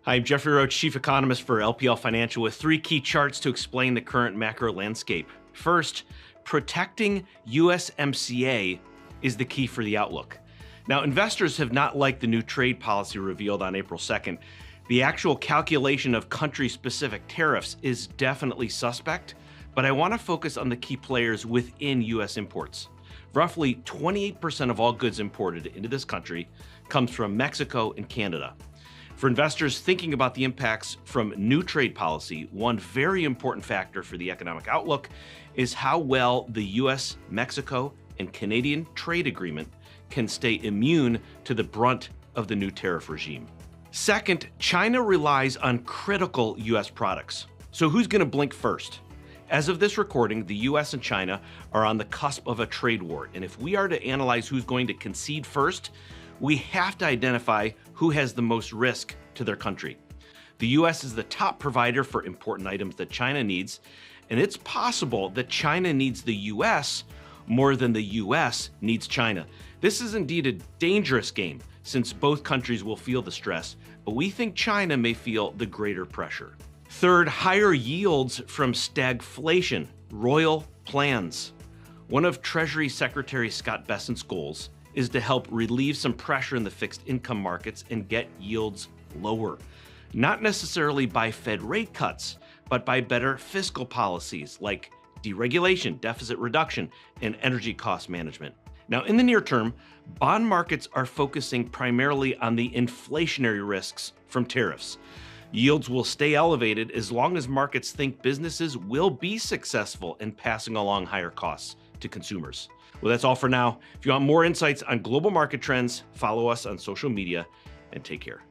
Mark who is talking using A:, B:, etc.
A: Hi, I'm Jeffrey Roach, Chief Economist for LPL Financial, with three key charts to explain the current macro landscape. First, protecting USMCA is the key for the outlook. Now, investors have not liked the new trade policy revealed on April 2nd. The actual calculation of country-specific tariffs is definitely suspect, but I want to focus on the key players within U.S. imports. Roughly 28% of all goods imported into this country comes from Mexico and Canada. For investors thinking about the impacts from new trade policy, one very important factor for the economic outlook is how well the U.S., Mexico, and Canadian trade agreement can stay immune to the brunt of the new tariff regime. Second, China relies on critical U.S. products. So who's going to blink first? As of this recording, the U.S. and China are on the cusp of a trade war, and if we are to analyze who's going to concede first, we have to identify who has the most risk to their country. The U.S. is the top provider for important items that China needs, and it's possible that China needs the U.S. more than the U.S. needs China. This is indeed a dangerous game, since both countries will feel the stress, but we think China may feel the greater pressure. Third, higher yields from stagflation, royal plans. One of Treasury Secretary Scott Bessent's goals is to help relieve some pressure in the fixed income markets and get yields lower. Not necessarily by Fed rate cuts, but by better fiscal policies like deregulation, deficit reduction, and energy cost management. Now, in the near term, bond markets are focusing primarily on the inflationary risks from tariffs. Yields will stay elevated as long as markets think businesses will be successful in passing along higher costs to consumers. Well, that's all for now. If you want more insights on global market trends, follow us on social media and take care.